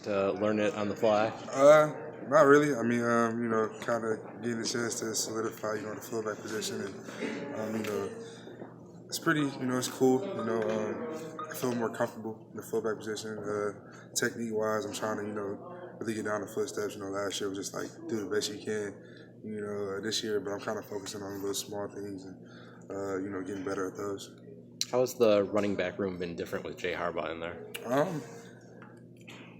to learn it on the fly? Not really. I mean, kind of getting a chance to solidify, the fullback position, and it's pretty, it's cool. I feel more comfortable in the fullback position. Technique-wise, I'm trying to, really get down the footsteps. Last year was just like do the best you can. This year, but I'm kind of focusing on the little small things and, getting better at those. How has the running back room been different with Jay Harbaugh in there? I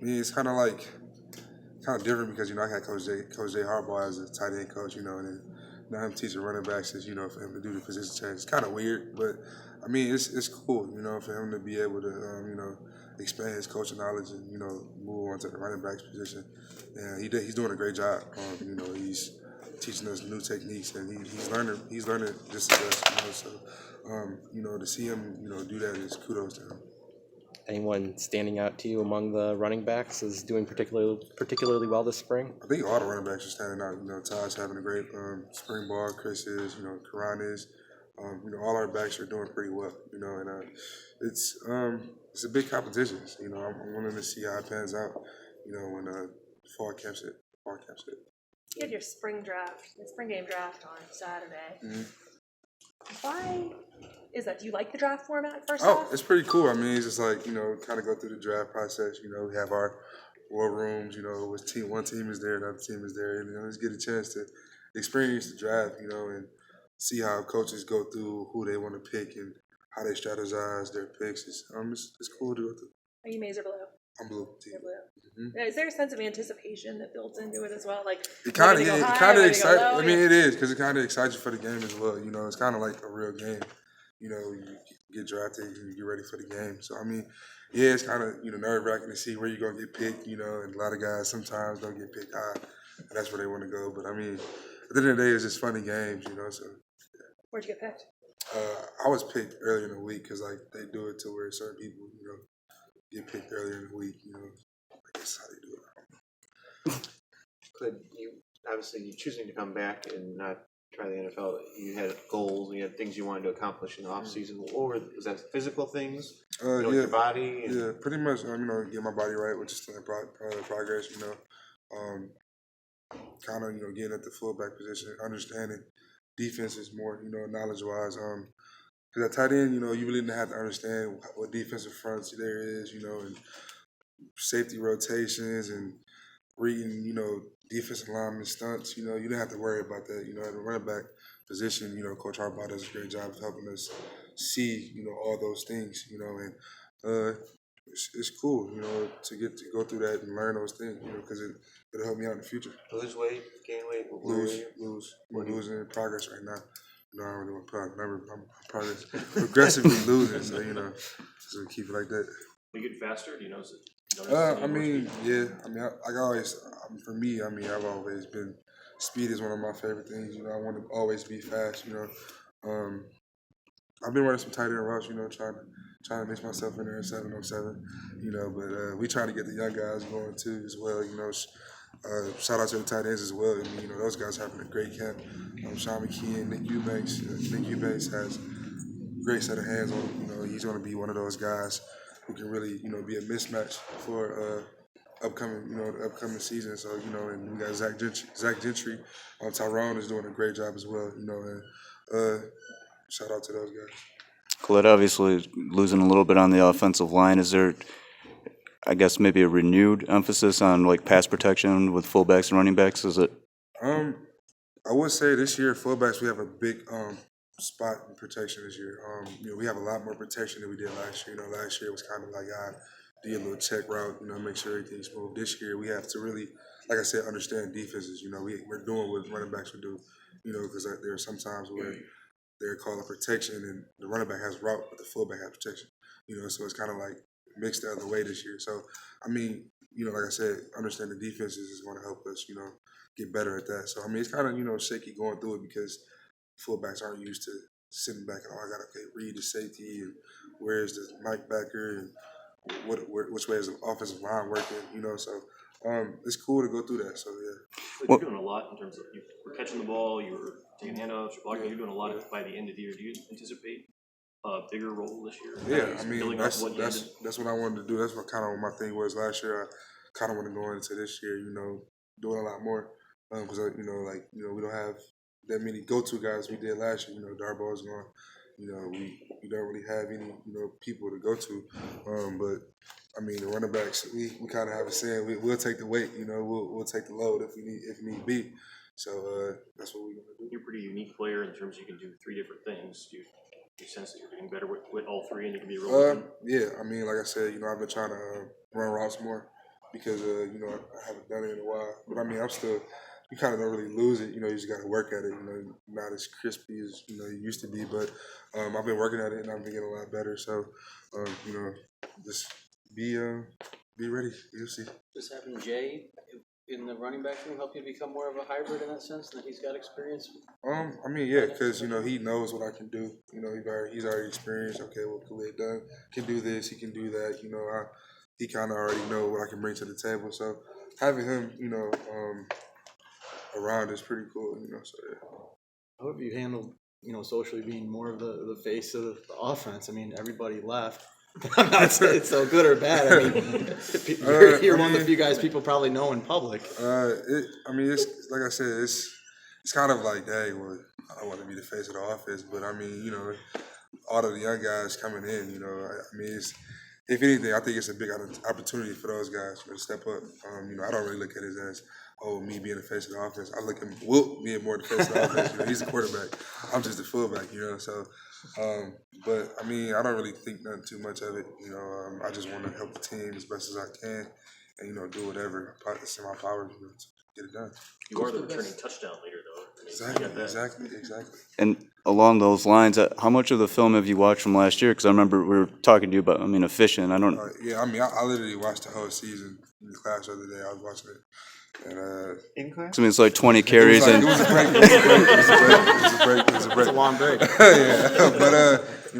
mean, it's kind of different because I had Coach Jay Harbaugh as a tight end coach, and then now him teaching running backs is for him to do the position change. It's kind of weird, but I mean it's cool, for him to be able to expand his coaching knowledge and move on to the running backs position. And he's doing a great job. He's teaching us new techniques, and he's learning just as us. So to see him do that is kudos to him. Anyone standing out to you among the running backs is doing particularly well this spring? I think all the running backs are standing out. Todd's having a great spring ball. Chris is, Karan is. All our backs are doing pretty well. And it's a big competition. I'm wanting to see how it pans out. When fall camps hit. You had your spring game draft on Saturday. Mm-hmm. Why is that? Do you like the draft format first Oh, off? it's pretty cool. I mean, it's just like, kind of go through the draft process. We have our war rooms, with one team is there, another team is there. And, just get a chance to experience the draft, and see how coaches go through who they want to pick and how they strategize their picks. It's cool to go through. Are you maize or blue? I'm blue. Team. You're blue. Mm-hmm. Is there a sense of anticipation that builds into it as well? Like it kind of excites. I mean, it is because it kind of excites you for the game as well. It's kind of like a real game. You get drafted and you get ready for the game. So I mean, yeah, it's kind of nerve wracking to see where you're gonna get picked. And a lot of guys sometimes don't get picked high, and that's where they want to go. But I mean, at the end of the day, it's just funny games. So. Where'd you get picked? I was picked early in the week because they do it to where certain people get picked earlier in the week. I guess how they do it. Could you obviously choosing to come back and not try the NFL? You had goals, and you had things you wanted to accomplish in the off season. Was that physical things? Your body. Yeah, pretty much. Get my body right, which is still in progress. Kind of getting at the fullback position, understanding defenses more. Knowledge wise. Because at tight end, you really didn't have to understand what defensive fronts there is. And safety rotations and reading, defensive lineman stunts. You didn't have to worry about that. At the running back position, Coach Harbaugh does a great job of helping us see, all those things. And it's cool, to get to go through that and learn those things, because it'll help me out in the future. Lose weight, gain weight, lose. We're losing in progress right now. I don't really want to put out a number. I'm progress progressively losing, so keep it like that. Are you getting faster? Do you notice it? I mean, yeah. I mean, for me, I've always been, speed is one of my favorite things. I want to always be fast. I've been running some tight end routes. Trying to mix myself in there in 707. But we trying to get the young guys going too as well. Shout out to the tight ends as well. Those guys having a great camp. Sean McKee and Nick Eubanks. Nick Eubanks has a great set of hands on him. He's going to be one of those guys who can really, be a mismatch for the upcoming season. So, and we got Zach Gentry. Tyrone is doing a great job as well. And shout out to those guys. Khalid, obviously losing a little bit on the offensive line. Is there, I guess, maybe a renewed emphasis on like pass protection with fullbacks and running backs? Is it? I would say this year fullbacks we have a big spot in protection this year. We have a lot more protection than we did last year. Last year it was kind of like do a little check route, make sure everything's smooth. This year we have to really, like I said, understand defenses. We're doing what running backs would do. Because there are some times where they're calling protection and the running back has route, but the fullback has protection. So it's kind of like mixed the other way this year. So, like I said, understanding defenses is going to help us, get better at that. So, it's kind of, shaky going through it because fullbacks aren't used to sitting back and, I got to read the safety and where's the Mike backer and which way is the offensive line working, So, it's cool to go through that. So, yeah. You're doing a lot in terms of you were catching the ball, you were taking handoffs, you're blocking. You're doing a lot by the end of the year. Do you anticipate a bigger role this year? Yeah, that's what I wanted to do. That's what kind of my thing was last year. I kind of want to go into this year, doing a lot more. Because, we don't have that many go-to guys we did last year. Harbaugh's gone. We don't really have any, people to go to. But, the running backs, we kind of have a saying, we'll take the weight, we'll take the load if need be. So that's what we're going to do. You're a pretty unique player in terms of you can do 3 different things. Do you sense that you're getting better with all 3 and you can be rolling? Yeah, like I said, I've been trying to run routes more because, I haven't done it in a while. But, I'm still, you kind of don't really lose it. You just got to work at it. Not as crispy as, you used to be. But I've been working at it and I've been getting a lot better. So, just be ready. You'll see. Just having Jay in the running back room help you become more of a hybrid in that sense, that he's got experience? Yeah, because, he knows what I can do. He's already experienced. Okay, well, Khalid done can do this, he can do that. He kind of already know what I can bring to the table. So having him, around is pretty cool, so yeah. How have you handled, socially being more of the face of the offense? Everybody left. I'm not saying it's so good or bad. You're one of the few guys people probably know in public. It's like I said, it's kind of like, hey, well, I don't want to be the face of the offense, but all of the young guys coming in, it's, if anything, I think it's a big opportunity for those guys to step up. I don't really look at it as, me being the face of the offense. I look at Wilt being more the face of the offense. He's a quarterback. I'm just the fullback, so. But I don't really think nothing too much of it. I just want to help the team as best as I can, and do whatever it's in my power to get it done. You are the returning touchdown leader, though. Exactly. And along those lines, how much of the film have you watched from last year? Because I remember we were talking to you about, efficient. I don't. I literally watched the whole season in the class the other day. I was watching it. And, in class? It's like 20 carries it was a break. It was a break. It's a long break. Yeah, but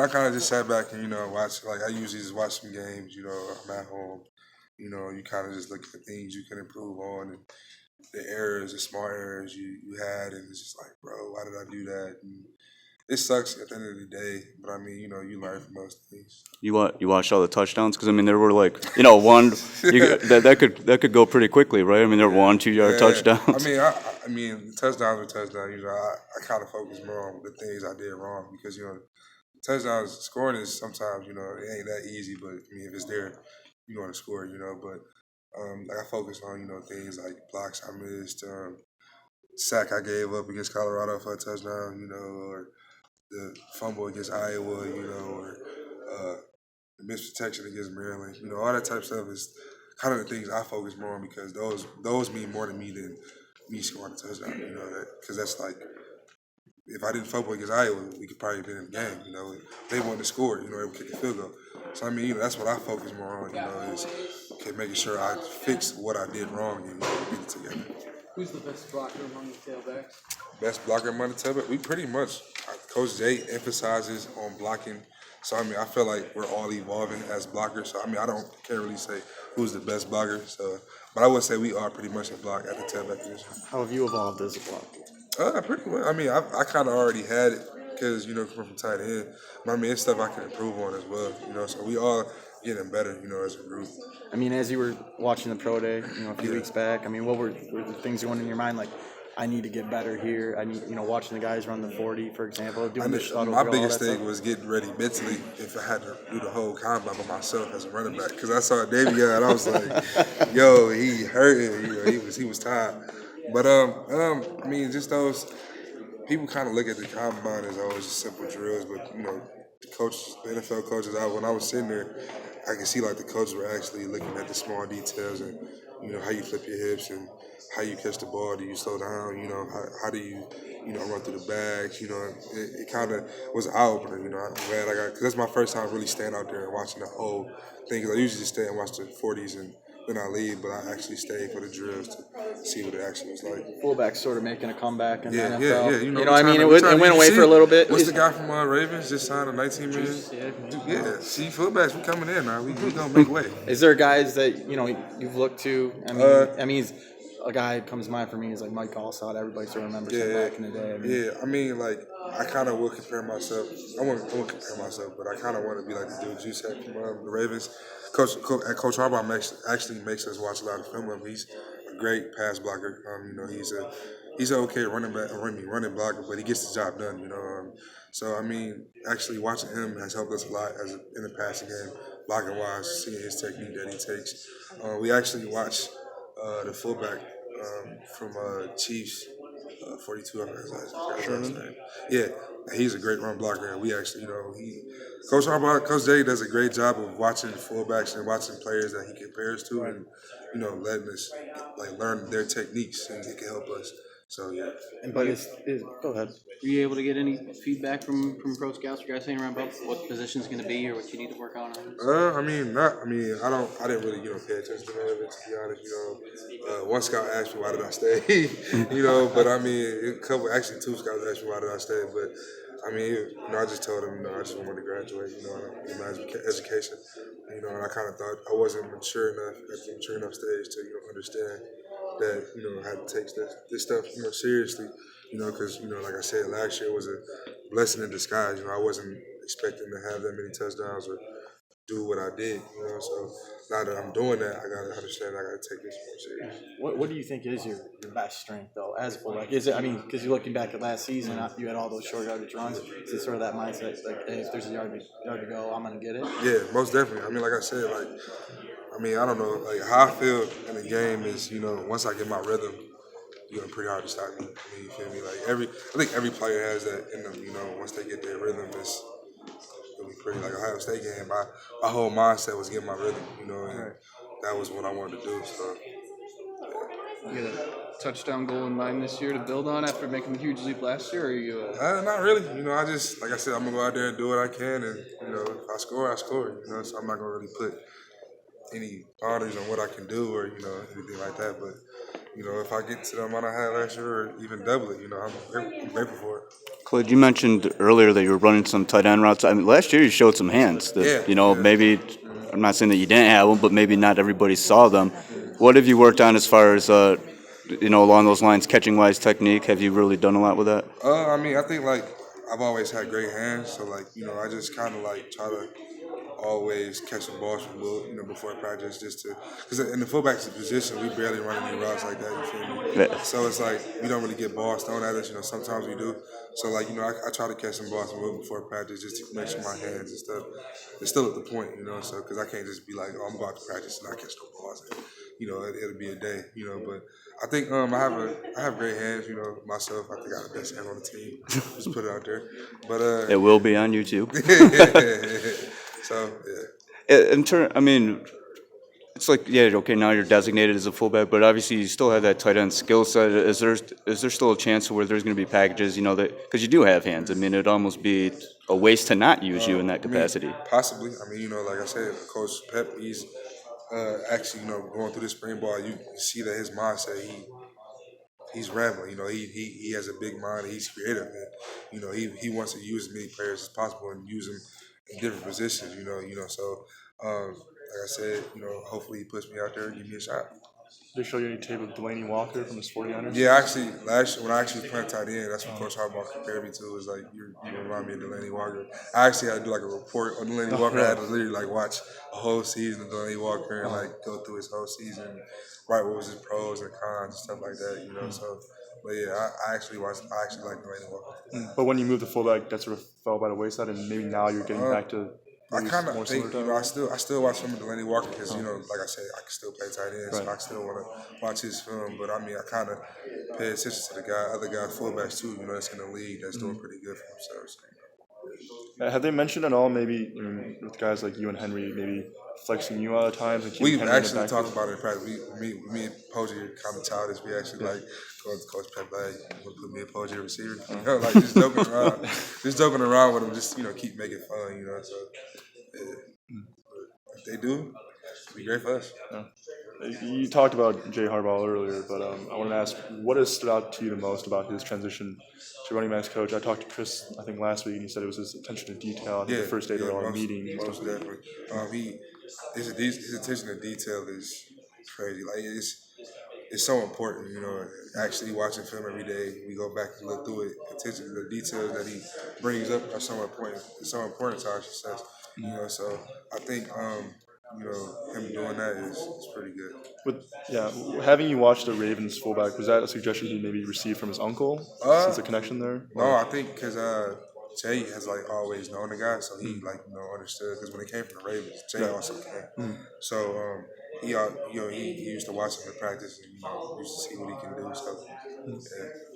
I kind of just sat back and watch. Like I usually just watch some games. I'm at home. You kind of just look at things you can improve on and the errors, the small errors you had, and it's just like, bro, why did I do that? And it sucks at the end of the day, but you learn from those things. You watched all the touchdowns because there were like one that could go pretty quickly, right? There were 1-2 yard touchdowns. Touchdowns are touchdowns. I kind of focus more on the things I did wrong because touchdowns scoring is sometimes it ain't that easy, but if it's there, you're going to score. But I focus on things like blocks I missed, sack I gave up against Colorado for a touchdown, or the fumble against Iowa, or the missed protection against Maryland. All that type of stuff is kind of the things I focus more on because those mean more to me than me scoring a touchdown. Because that's like, if I didn't fumble against Iowa, we could probably have been in the game. They wanted to score, they would kick a field goal. So that's what I focus more on. Is making sure I fix what I did wrong and get it together. Who's the best blocker among the tailbacks? Best blocker among the tailbacks? We pretty much, Coach Jay emphasizes on blocking. So, I feel like we're all evolving as blockers. So, I can't really say who's the best blocker. So, but I would say we are pretty much a block at the tailback position. How have you evolved as a blocker? Pretty well. I kind of already had it because, coming from tight end. But, it's stuff I can improve on as well, So, we all getting better, as a group. As you were watching the pro day, a few weeks back, what were the things going in your mind? Like, I need to get better here. I need, watching the guys run the 40, for example. My biggest thing was getting ready mentally if I had to do the whole combine by myself as a running back. Because I saw Davey and I was like, yo, he hurt. He was tired. But, just those people kind of look at the combine as always just simple drills. But, the NFL coaches, when I was sitting there, I could see like the coaches were actually looking at the small details and, how you flip your hips and how you catch the ball. Do you slow down? How do you, run through the bags? It kind of was an eye-opener, I'm glad I got, because that's my first time really staying out there and watching the whole thing. Because I usually just stay and watch the 40s and then I leave, but I actually stayed for the drills to see what it actually was like. Fullback sort of making a comeback in the NFL. Yeah. It went away for a little bit. What's the guy from Ravens just signed a $19 million? Yeah, see, fullbacks, we coming in now. We gonna make way. Is there guys that you've looked to? He's a guy comes to mind for me is like Mike Allstott. Everybody sort of remembers him back in the day. I kind of will compare myself. I won't compare myself, but I kind of want to be like the dude you said from the Ravens. Coach Harbaugh actually makes us watch a lot of film of him. He's a great pass blocker. He's an okay running blocker, but he gets the job done. So I mean, actually watching him has helped us a lot in the passing game, blocking wise, seeing his technique that he takes. We actually watched the fullback from Chiefs, 42. I forgot his last name. Yeah, he's a great run blocker, and we actually, Coach Harbaugh, Coach Jay does a great job of watching fullbacks and watching players that he compares to, and letting us learn their techniques, and it can help us. So yeah. But go ahead. Were you able to get any feedback from pro scouts or guys saying around about what position's going to be or what you need to work on? I didn't really, pay attention to none of it, to be honest. One scout asked me why did I stay, but I mean, two scouts asked me why did I stay, but I mean, I just told them, I just wanted to graduate, in my education, and I kind of thought I wasn't mature enough at the mature enough stage to, understand that, I had to take this stuff, seriously, because, like I said, last year was a blessing in disguise. I wasn't expecting to have that many touchdowns or do what I did, so now that I'm doing that, I got to understand I got to take this more serious. What do you think is your best strength, though, as a fullback? Is it, I mean, because you're looking back at last season, you had all those short yardage runs. Is it sort of that mindset, like, hey, if there's a yard to go, I'm going to get it? Yeah, most definitely. I mean, like I said, I don't know, how I feel in the game is, once I get my rhythm, pretty hard to stop me. I mean, you feel me? I think every player has that in them, once they get their rhythm, it'll be pretty. Like Ohio State game, my whole mindset was getting my rhythm, and that was what I wanted to do, so. You get a touchdown goal in mind this year to build on after making a huge leap last year, or are you? Not really. I just, like I said, I'm going to go out there and do what I can, and, if I score, I score, so I'm not going to really put any boundaries on what I can do or, anything like that, but, if I get to the amount I had last year or even double it, I'm grateful for it. Khalid, you mentioned earlier that you were running some tight end routes. I mean, last year you showed some hands that, maybe, I'm not saying that you didn't have them, but maybe not everybody saw them. What have you worked on as far as, along those lines, catching-wise technique? Have you really done a lot with that? I think, I've always had great hands, so, I just kind of, try to always catch the balls from Will, before practice, just to, because in the fullback's position, we barely run any routes like that, you feel me? Yeah. So it's we don't really get balls thrown at us, sometimes we do. So, I try to catch some balls from Will before practice just to make sure my hands and stuff is still at the point, so, because I can't just be like, oh, I'm about to practice and I catch no balls. And, it'll be a day, but I think I have great hands, myself. I think I have the best hand on the team. Just put it out there. But it will be on YouTube. So yeah. It's okay, now you're designated as a fullback, but obviously you still have that tight end skill set. Is there still a chance where there's going to be packages, that because you do have hands? I mean, it'd almost be a waste to not use you in that capacity. Possibly. Like I said, Coach Pep, he's actually, going through this spring ball. You see that his mindset, he's rambling. He has a big mind. And he's creative, and he wants to use as many players as possible and use them in different positions. So like I said, hopefully he puts me out there and give me a shot. Did they show you any tape of Delaney Walker from his 49ers? Yeah, actually, last year when I actually played tight end, that's what Coach Harbaugh compared me to. It was you remind me of Delaney Walker. I actually had to do a report on Delaney Walker. I had to literally watch a whole season of Delaney Walker and go through his whole season, write what was his pros and cons and stuff like that. So, but yeah, I actually like Delaney Walker. But when you moved to fullback, that sort of fell by the wayside, and maybe now you're getting back to. I kind of think, I still watch some of Delaney Walker because, like I said, I can still play tight end, so I still want to watch his film. But, I kind of pay attention to other guys, fullbacks too, that's in the league that's doing pretty good for themselves. Have they mentioned at all, maybe with guys like you and Henry, maybe flexing you out at times? And We've actually talked about it in practice. Me and Posey are kind of childish. We actually going to Coach Pep, you want to put me a Posey receiver? just joking around with him, just keep making fun, So if they do, it'd be great for us. Yeah. You talked about Jay Harbaugh earlier, but I wanted to ask, what has stood out to you the most about his transition to running backs coach? I talked to Chris, I think last week, and he said it was his attention to detail. I think the first day there were a lot of meetings. Most definitely. His attention to detail is crazy. It's so important, actually watching film every day, we go back and look through it. Attention to the details that he brings up are so important. It's so important to our success, So I think him doing that is pretty good. Having you watch the Ravens fullback, was that a suggestion he maybe received from his uncle? Since the connection there? No, I think because Jay has always known the guy, so he understood. Because when he came from the Ravens, Jay also came. So he used to watch him in practice and used to see what he can do. So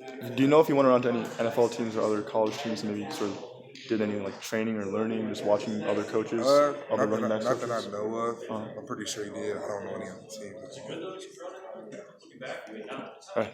yeah. Do you know if he went around to any NFL teams or other college teams and maybe sort of did any training or learning, just watching other coaches, other running backs? Not that I know of. I'm pretty sure he did. I don't know any other teams. All right.